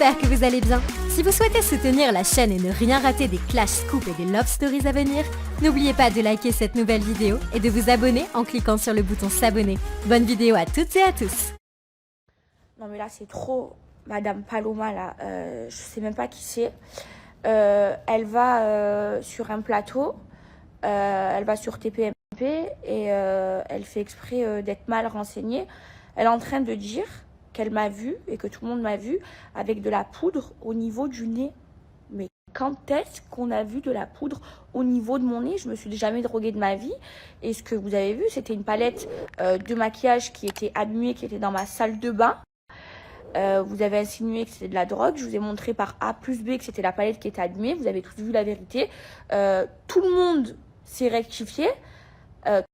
j'espère que vous allez bien. Si vous souhaitez soutenir la chaîne et ne rien rater des Clash Scoop et des Love Stories à venir, n'oubliez pas de liker cette nouvelle vidéo et de vous abonner en cliquant sur le bouton s'abonner. Bonne vidéo à toutes et à tous. Non mais là c'est trop Madame Paloma là, je sais même pas qui c'est. Elle va sur un plateau, elle va sur TPMP et elle fait exprès d'être mal renseignée. Elle est en train de dire qu'elle m'a vue et que tout le monde m'a vue avec de la poudre au niveau du nez. Mais quand est-ce qu'on a vu de la poudre au niveau de mon nez? Je me suis jamais droguée de ma vie. Et ce que vous avez vu, c'était une palette de maquillage qui était abîmée, qui était dans ma salle de bain. Vous avez insinué que c'était de la drogue. Je vous ai montré par A plus B que c'était la palette qui était abîmée. Vous avez tous vu la vérité. Tout le monde s'est rectifié.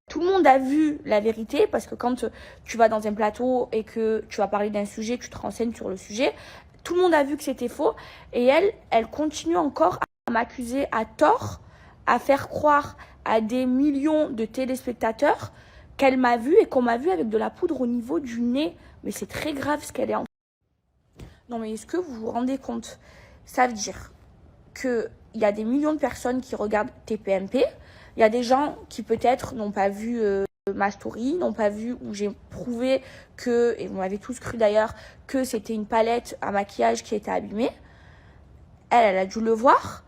Tout le monde a vu la vérité parce que quand tu vas dans un plateau et que tu vas parler d'un sujet, tu te renseignes sur le sujet. Tout le monde a vu que c'était faux. Et elle continue encore à m'accuser à tort, à faire croire à des millions de téléspectateurs qu'elle m'a vue et qu'on m'a vue avec de la poudre au niveau du nez. Mais c'est très grave ce qu'elle est en... Non mais est-ce que vous vous rendez compte? Ça veut dire qu'il y a des millions de personnes qui regardent TPMP. Il y a des gens qui peut-être n'ont pas vu ma story, n'ont pas vu où j'ai prouvé que, et vous m'avez tous cru d'ailleurs, que c'était une palette à maquillage qui était abîmée. Elle a dû le voir.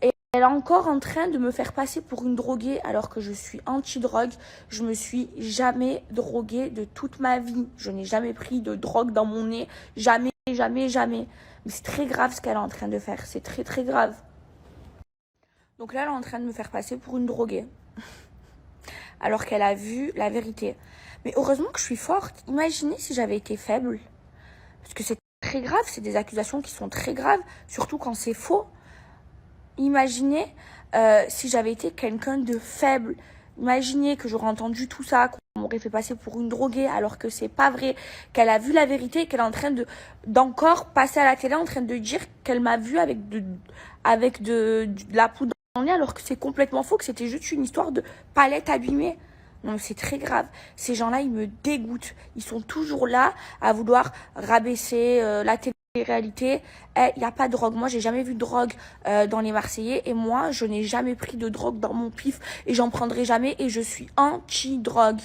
Et elle est encore en train de me faire passer pour une droguée alors que je suis anti-drogue. Je me suis jamais droguée de toute ma vie. Je n'ai jamais pris de drogue dans mon nez. Jamais, jamais, jamais. Mais c'est très grave ce qu'elle est en train de faire. C'est très, très grave. Donc là, elle est en train de me faire passer pour une droguée. Alors qu'elle a vu la vérité. Mais heureusement que je suis forte. Imaginez si j'avais été faible. Parce que c'est très grave. C'est des accusations qui sont très graves. Surtout quand c'est faux. Imaginez si j'avais été quelqu'un de faible. Imaginez que j'aurais entendu tout ça, qu'on m'aurait fait passer pour une droguée alors que c'est pas vrai, qu'elle a vu la vérité, qu'elle est en train d'encore passer à la télé en train de dire qu'elle m'a vu avec de la poudre dans le nez alors que c'est complètement faux, que c'était juste une histoire de palette abîmée. Non, c'est très grave. Ces gens-là, ils me dégoûtent. Ils sont toujours là à vouloir rabaisser la télé-réalité. Il n'y a pas de drogue. Moi, j'ai jamais vu de drogue dans les Marseillais. Et moi, je n'ai jamais pris de drogue dans mon pif. Et j'en prendrai jamais. Et je suis anti-drogue.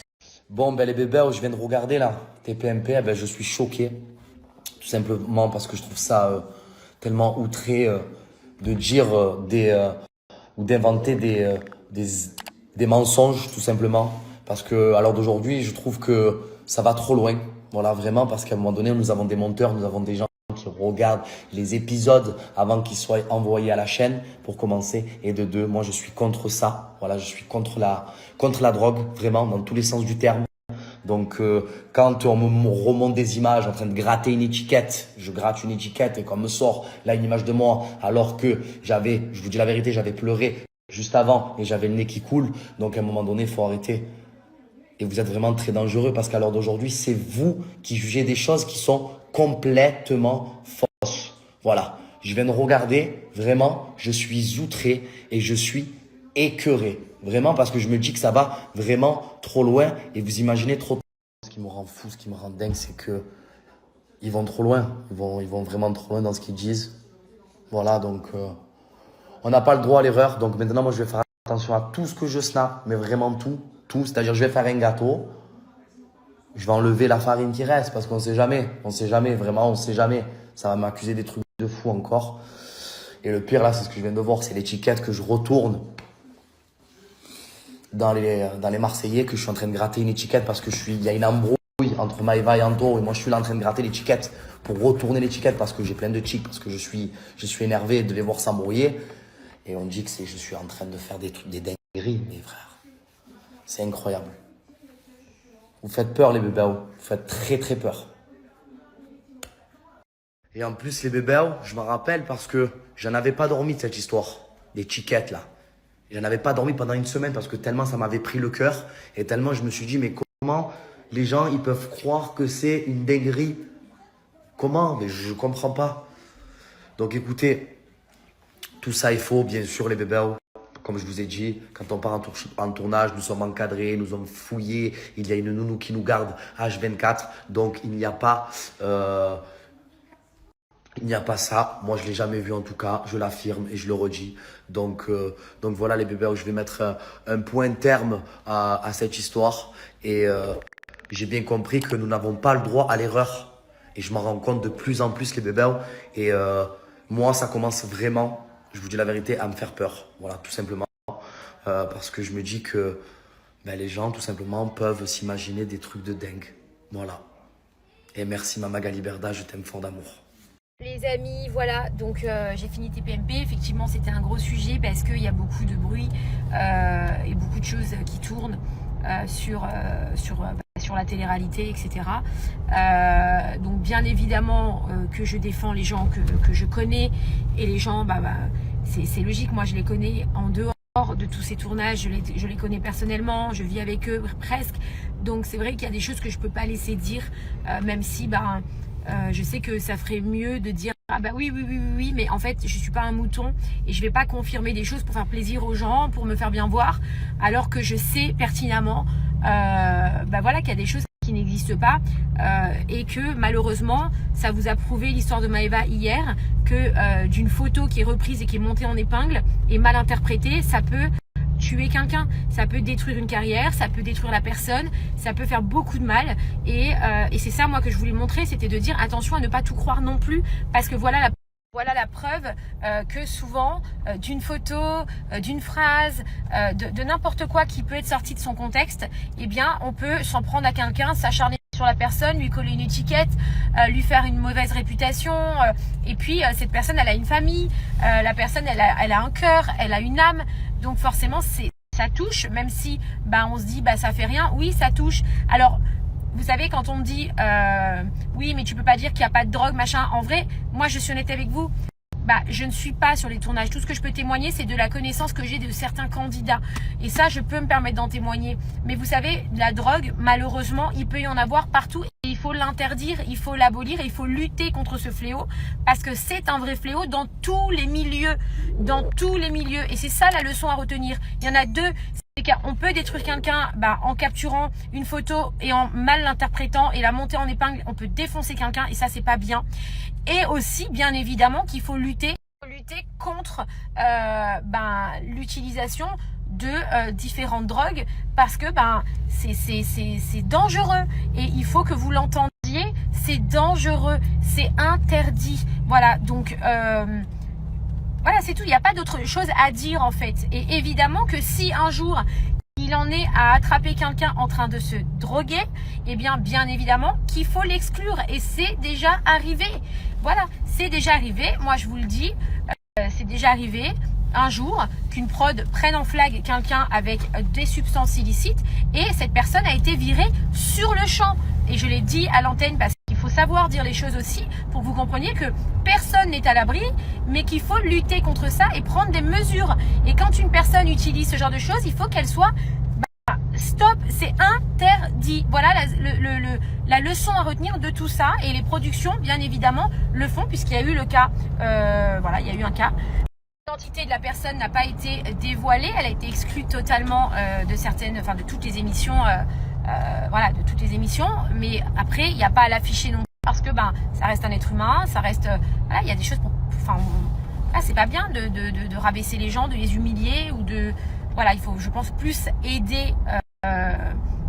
Bon, ben les bébés, je viens de regarder là, TPMP, ben, je suis choqué. Tout simplement parce que je trouve ça tellement outré de dire ou d'inventer des mensonges, tout simplement. Parce que à l'heure d'aujourd'hui, je trouve que ça va trop loin. Voilà, vraiment, parce qu'à un moment donné, nous avons des monteurs, nous avons des gens qui regardent les épisodes avant qu'ils soient envoyés à la chaîne, pour commencer. Et de deux, moi, je suis contre ça. Voilà, je suis contre la drogue, vraiment, dans tous les sens du terme. Donc, quand on me remonte des images en train de gratter une étiquette, je gratte une étiquette et qu'on me sort là une image de moi, alors que je vous dis la vérité, j'avais pleuré juste avant et j'avais le nez qui coule. Donc, à un moment donné, il faut arrêter. Et vous êtes vraiment très dangereux parce qu'à l'heure d'aujourd'hui, c'est vous qui jugez des choses qui sont complètement fausses. Voilà. Je viens de regarder, vraiment, je suis outré et je suis écœuré. Vraiment, parce que je me dis que ça va vraiment trop loin et vous imaginez trop. Ce qui me rend fou, ce qui me rend dingue, c'est que ils vont trop loin. Ils vont vraiment trop loin dans ce qu'ils disent. Voilà, donc on n'a pas le droit à l'erreur. Donc maintenant, moi, je vais faire attention à tout ce que je snap, mais vraiment tout. C'est-à-dire, je vais faire un gâteau. Je vais enlever la farine qui reste parce qu'on sait jamais. On sait jamais, vraiment, on sait jamais. Ça va m'accuser des trucs de fou encore. Et le pire, là, c'est ce que je viens de voir, c'est l'étiquette que je retourne dans les Marseillais, que je suis en train de gratter une étiquette parce que il y a une embrouille entre Maïva et Anto, et moi je suis là en train de gratter l'étiquette pour retourner l'étiquette parce que j'ai plein de tics, parce que je suis énervé de les voir s'embrouiller. Et on dit que je suis en train de faire des dingueries, mes frères. C'est incroyable. Vous faites peur, les bébés. Vous faites très très peur. Et en plus, les bébés, je me rappelle parce que j'en avais pas dormi de cette histoire. Des tickets là. J'en avais pas dormi pendant une semaine parce que tellement ça m'avait pris le cœur. Et tellement je me suis dit, mais comment les gens ils peuvent croire que c'est une dinguerie? Comment? Mais je comprends pas. Donc écoutez, tout ça est faux, bien sûr, les bébés. Comme je vous ai dit, quand on part en tournage, nous sommes encadrés, nous sommes fouillés. Il y a une nounou qui nous garde H24. Donc, il n'y a pas Il n'y a pas ça. Moi, je l'ai jamais vu en tout cas. Je l'affirme et je le redis. Donc voilà les bébés, je vais mettre un point terme à cette histoire. Et j'ai bien compris que nous n'avons pas le droit à l'erreur. Et je m'en rends compte de plus en plus les bébés. Et moi, ça commence vraiment, je vous dis la vérité, à me faire peur. Voilà, tout simplement. Parce que je me dis que les gens, tout simplement, peuvent s'imaginer des trucs de dingue. Voilà. Et merci Mama Galiberda, je t'aime fort d'amour. Les amis, voilà, donc j'ai fini TPMP. Effectivement, c'était un gros sujet parce qu'il y a beaucoup de bruit et beaucoup de choses qui tournent sur la télé-réalité, etc. Donc bien évidemment que je défends les gens que je connais et les gens, c'est logique, moi je les connais en dehors de tous ces tournages, je les connais personnellement, je vis avec eux presque. Donc c'est vrai qu'il y a des choses que je ne peux pas laisser dire, même si je sais que ça ferait mieux de dire ah bah oui, mais en fait je suis pas un mouton et je vais pas confirmer des choses pour faire plaisir aux gens, pour me faire bien voir, alors que je sais pertinemment voilà qu'il y a des choses qui n'existent pas et que malheureusement ça vous a prouvé l'histoire de Maëva hier que d'une photo qui est reprise et qui est montée en épingle et mal interprétée, ça peut tuer quelqu'un, ça peut détruire une carrière, ça peut détruire la personne, ça peut faire beaucoup de mal et c'est ça moi que je voulais montrer, c'était de dire attention à ne pas tout croire non plus, parce que voilà la preuve que souvent d'une photo, d'une phrase, de n'importe quoi qui peut être sorti de son contexte, eh bien on peut s'en prendre à quelqu'un, s'acharner sur la personne, lui coller une étiquette, lui faire une mauvaise réputation et puis cette personne elle a une famille, la personne elle a un cœur, elle a une âme, donc forcément ça touche, même si on se dit ça fait rien, oui ça touche. Alors vous savez, quand on me dit oui mais tu peux pas dire qu'il n'y a pas de drogue machin, en vrai moi je suis honnête avec vous, je ne suis pas sur les tournages. Tout ce que je peux témoigner, c'est de la connaissance que j'ai de certains candidats. Et ça, je peux me permettre d'en témoigner. Mais vous savez, la drogue, malheureusement, il peut y en avoir partout. Et il faut l'interdire, il faut l'abolir, et il faut lutter contre ce fléau. Parce que c'est un vrai fléau dans tous les milieux. Dans tous les milieux. Et c'est ça la leçon à retenir. Il y en a deux. C'est qu'on peut détruire quelqu'un en capturant une photo et en mal l'interprétant et la monter en épingle. On peut défoncer quelqu'un et ça, c'est pas bien. Et aussi, bien évidemment, qu'il faut lutter contre l'utilisation de différentes drogues parce que c'est dangereux et il faut que vous l'entendiez, c'est dangereux, c'est interdit. Voilà, donc voilà, c'est tout. Il n'y a pas d'autre chose à dire en fait. Et évidemment que si un jour il en est à attraper quelqu'un en train de se droguer, eh bien évidemment qu'il faut l'exclure. Et c'est déjà arrivé. Voilà, c'est déjà arrivé. Moi, je vous le dis, c'est déjà arrivé un jour qu'une prod prenne en flag quelqu'un avec des substances illicites et cette personne a été virée sur le champ. Et je l'ai dit à l'antenne parce qu'il faut savoir dire les choses aussi pour que vous compreniez que personne n'est à l'abri, mais qu'il faut lutter contre ça et prendre des mesures. Et quand une personne utilise ce genre de choses, il faut qu'elle soit stop, c'est interdit. Voilà la leçon à retenir de tout ça. Et les productions, bien évidemment, le font puisqu'il y a eu le cas. Voilà, il y a eu un cas. L'identité de la personne n'a pas été dévoilée, elle a été exclue totalement de toutes les émissions. Voilà, de toutes les émissions. Mais après, il n'y a pas à l'afficher non plus parce que ça reste un être humain, ça reste. Voilà, il y a des choses pour. Là, c'est pas bien de rabaisser les gens, de les humilier ou de. Voilà, il faut, je pense, plus aider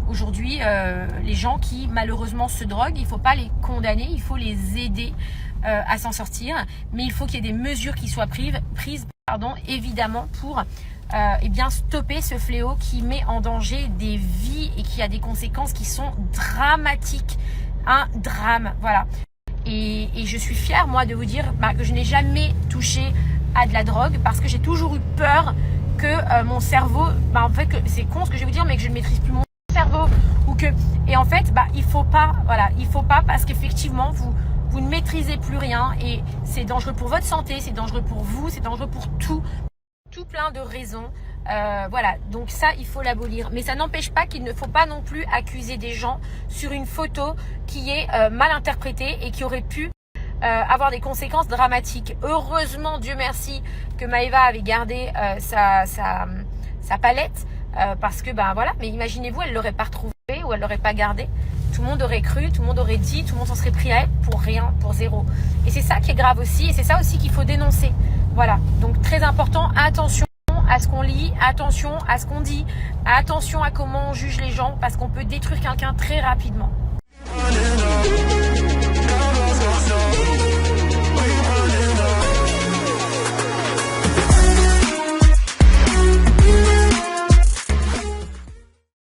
aujourd'hui les gens qui malheureusement se droguent. Il ne faut pas les condamner, il faut les aider à s'en sortir. Mais il faut qu'il y ait des mesures qui soient prises évidemment pour stopper ce fléau qui met en danger des vies et qui a des conséquences qui sont dramatiques. Un drame, voilà. Et je suis fière, moi, de vous dire que je n'ai jamais touché à de la drogue parce que j'ai toujours eu peur que mon cerveau, en fait, que c'est con ce que je vais vous dire, mais que je ne maîtrise plus mon cerveau et en fait, il faut pas parce qu'effectivement, vous ne maîtrisez plus rien et c'est dangereux pour votre santé, c'est dangereux pour vous, c'est dangereux pour tout plein de raisons. Voilà, donc ça, il faut l'abolir. Mais ça n'empêche pas qu'il ne faut pas non plus accuser des gens sur une photo qui est mal interprétée et qui aurait pu avoir des conséquences dramatiques. Heureusement, Dieu merci, que Maëva avait gardé sa palette parce que voilà. Mais imaginez-vous, elle l'aurait pas retrouvée ou elle l'aurait pas gardée. Tout le monde aurait cru, tout le monde aurait dit, tout le monde s'en serait pris à elle pour rien, pour zéro. Et c'est ça qui est grave aussi, et c'est ça aussi qu'il faut dénoncer. Voilà, donc très important, attention à ce qu'on lit, attention à ce qu'on dit, attention à comment on juge les gens, parce qu'on peut détruire quelqu'un très rapidement.